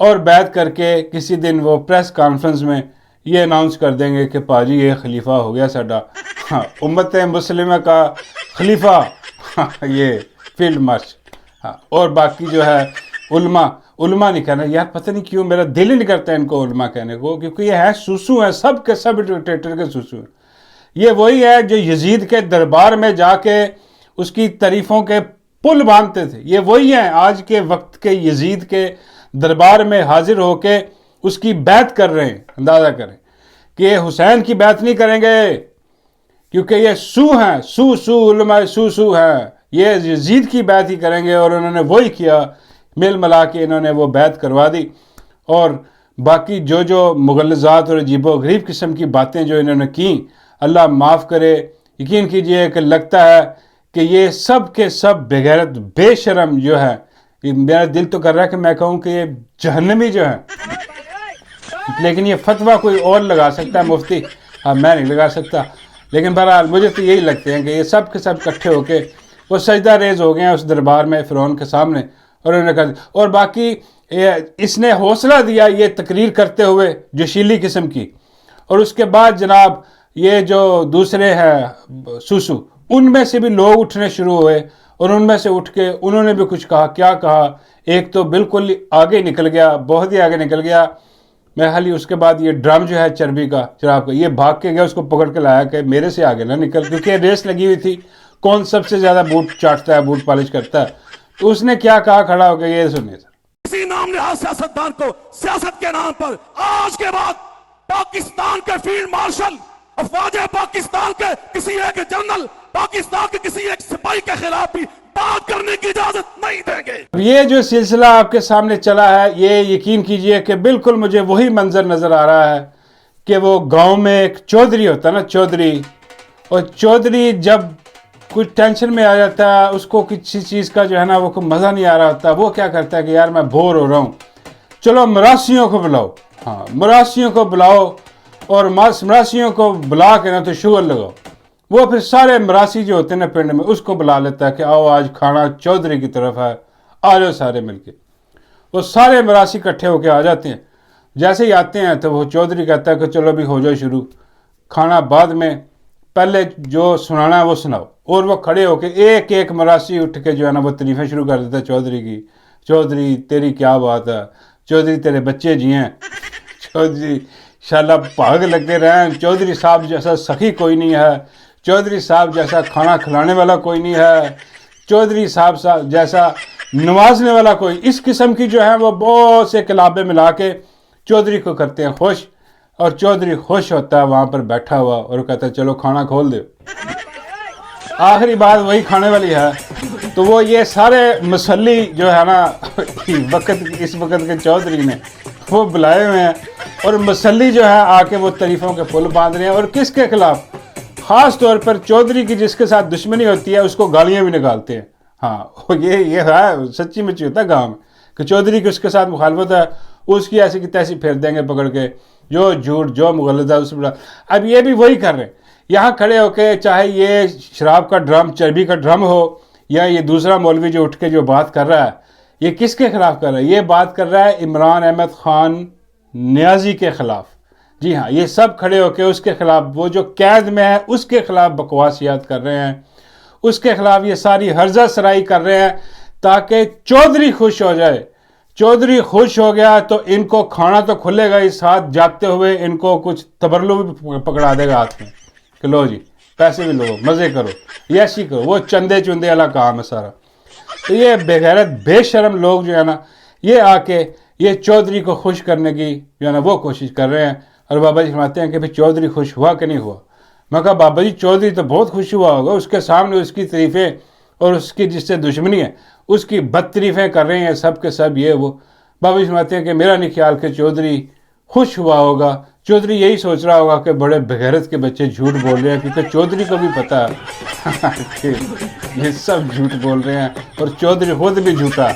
اور بیعت کر کے کسی دن وہ پریس کانفرنس میں یہ اناؤنس کر دیں گے کہ پاجی یہ خلیفہ ہو گیا ساڈا امت مسلمہ کا خلیفہ یہ فیلڈ مارشل. اور باقی جو ہے علماء نہیں کہنا یار، پتہ نہیں کیوں میرا دل ہی نہیں کرتا ان کو علماء کہنے کو، کیونکہ یہ ہے سوسو ہیں، سب کے سب ڈکٹیٹر کے سوسو ہیں. یہ وہی ہے جو یزید کے دربار میں جا کے اس کی تعریفوں کے پل باندھتے تھے. یہ وہی ہیں آج کے وقت کے یزید کے دربار میں حاضر ہو کے اس کی بیعت کر رہے ہیں. اندازہ کریں کہ یہ حسین کی بیعت نہیں کریں گے کیونکہ یہ سو ہیں، سو علماء سو ہیں، یہ یزید کی بیعت ہی کریں گے. اور انہوں نے وہی کیا، مل ملا کے انہوں نے وہ بیعت کروا دی. اور باقی جو مغلظات اور عجیب و غریب قسم کی باتیں جو انہوں نے کی، اللہ معاف کرے. یقین کیجئے کہ لگتا ہے کہ یہ سب کے سب بغیرت بے شرم جو ہے، میرا دل تو کر رہا ہے کہ میں کہوں کہ یہ جہنمی جو ہے. لیکن یہ فتویٰ کوئی اور لگا سکتا ہے، مفتی، میں نہیں لگا سکتا. لیکن بہرحال مجھے تو یہی لگتے ہیں کہ یہ سب کے سب اکٹھے ہو کے وہ سجدہ ریز ہو گئے ہیں اس دربار میں فرعون کے سامنے. اور انہوں نے کہا، اور باقی اس نے حوصلہ دیا یہ تقریر کرتے ہوئے جوشیلی قسم کی. اور اس کے بعد جناب یہ جو دوسرے ہیں سوسو، ان میں سے بھی لوگ اٹھنے شروع ہوئے. اور ان میں سے اٹھ کے انہوں نے بھی کچھ کہا. کیا کہا؟ ایک تو بالکل آگے نکل گیا، بہت ہی آگے نکل گیا. میں خالی اس کے بعد یہ ڈرم جو ہے چربی کا شراب کا، یہ بھاگ کے گیا، اس کو پکڑ کے لایا کہ میرے سے آگے نہ نکل، کیونکہ ریس لگی ہوئی تھی کون سب سے زیادہ بوٹ چاٹتا ہے، بوٹ پالش کرتا ہے. تو اس نے کیا کہا کھڑا ہو کے، یہ سنیے سر. کسی نام نہاد سیاستدان کو سیاست کے نام پر آج کے بعد پاکستان کے فیلڈ مارشل، افواج پاکستان کے کسی ایک جنرل، پاکستان کے کسی ایک سپاہی کے خلاف بھی بات کرنے کی اجازت نہیں دیں گے. یہ جو سلسلہ آپ کے سامنے چلا ہے، یہ یقین کیجئے کہ بالکل مجھے وہی منظر نظر آ رہا ہے کہ وہ گاؤں میں ایک چودھری ہوتا ہے نا، چودھری. اور چودھری جب کچھ ٹینشن میں آ جاتا ہے، اس کو کسی چیز کا جو ہے نا وہ کوئی مزہ نہیں آ رہا ہوتا، وہ کیا کرتا ہے کہ یار میں بور ہو رہا ہوں، چلو مراسیوں کو بلاؤ. مراسیوں کو بلاؤ اور مراسیوں کو بلا کے نا تو شغل لگاؤ. وہ پھر سارے مراسی جو ہوتے ہیں نا پنڈ میں، اس کو بلا لیتا ہے کہ آؤ آج کھانا چودھری کی طرف ہے، آ جاؤ سارے مل کے. وہ سارے مراسی اکٹھے ہو کے آ جاتے ہیں. جیسے ہی آتے ہیں تو وہ چودھری کہتا ہے کہ چلو بھی ہو جاؤ شروع، کھانا بعد میں، پہلے جو سنانا ہے وہ سناؤ. اور وہ کھڑے ہو کے ایک ایک مراسی اٹھ کے جو ہے نا وہ تعریفیں شروع کر دیتا ہے چودھری کی. چودھری تیری کیا بات ہے، چودھری تیرے بچے جی ہیں، چودھری شالا بھاگ لگے رہیں، چودھری صاحب جیسا سخی کوئی نہیں ہے، چودھری صاحب جیسا کھانا کھلانے والا کوئی نہیں ہے، چودھری صاحب جیسا نوازنے والا کوئی. اس قسم کی جو ہے وہ بہت سے کلابیں ملا کے چودھری کو کرتے ہیں خوش. اور چودھری خوش ہوتا ہے وہاں پر بیٹھا ہوا اور کہتا ہے چلو کھانا کھول دے. آخری بات وہی کھانے والی ہے. تو وہ یہ سارے مسلی جو ہے نا اس وقت کے چودھری نے وہ بلائے ہوئے ہیں، اور مسلی جو ہے آ کے وہ تعریفوں کے پل باندھ رہے ہیں. اور کس کے خلاف؟ خاص طور پر چودھری کی جس کے ساتھ دشمنی ہوتی ہے اس کو گالیاں بھی نکالتے ہیں. یہ ہے سچی مچی ہوتا ہے گاؤں میں کہ چودھری کی اس کے ساتھ مخالفت ہے، اس کی ایسی کی تیسی پھیر دیں گے پکڑ کے، جو جھوٹ جو مغلظہ اس بڑا. اب یہ بھی وہی کر رہے ہیں یہاں کھڑے ہو کے، چاہے یہ شراب کا ڈرم، چربی کا ڈرم ہو، یا یہ دوسرا مولوی جو اٹھ کے جو بات کر رہا ہے، یہ کس کے خلاف کر رہا ہے؟ یہ بات کر رہا ہے عمران احمد خان نیازی کے خلاف. جی ہاں، یہ سب کھڑے ہو کے اس کے خلاف، وہ جو قید میں ہے اس کے خلاف بکواسیات کر رہے ہیں، اس کے خلاف یہ ساری ہرزہ سرائی کر رہے ہیں تاکہ چودھری خوش ہو جائے. چودھری خوش ہو گیا تو ان کو کھانا تو کھلے گا ہی، ساتھ جاتے ہوئے ان کو کچھ تبرلو بھی پکڑا دے گا ہاتھ میں کہ لو جی پیسے بھی لو، مزے کرو، یشی کرو. وہ چندے چندے والا کام ہے سارا. تو یہ بغیرت بے شرم لوگ جو ہے نا، یہ آ کے یہ چودھری کو خوش کرنے کی جو ہے نا وہ کوشش کر رہے ہیں. اور بابا جی فرماتے ہیں کہ بھئی چودھری خوش ہوا کہ نہیں ہوا؟ میں کہا بابا جی چودھری تو بہت خوش ہوا ہوگا، اس کے سامنے اس کی تعریفیں اور اس کی جس سے دشمنی ہے اس کی بد تعریفیں کر رہے ہیں سب کے سب یہ وہ. بابا جی فرماتے ہیں کہ میرا نہیں خیال کہ چودھری خوش ہوا ہوگا. چودھری یہی سوچ رہا ہوگا کہ بڑے بغیرت کے بچے جھوٹ بول رہے ہیں، کیونکہ چودھری کو بھی پتا ہے کہ یہ سب جھوٹ بول رہے ہیں اور چودھری خود بھی جھوٹا.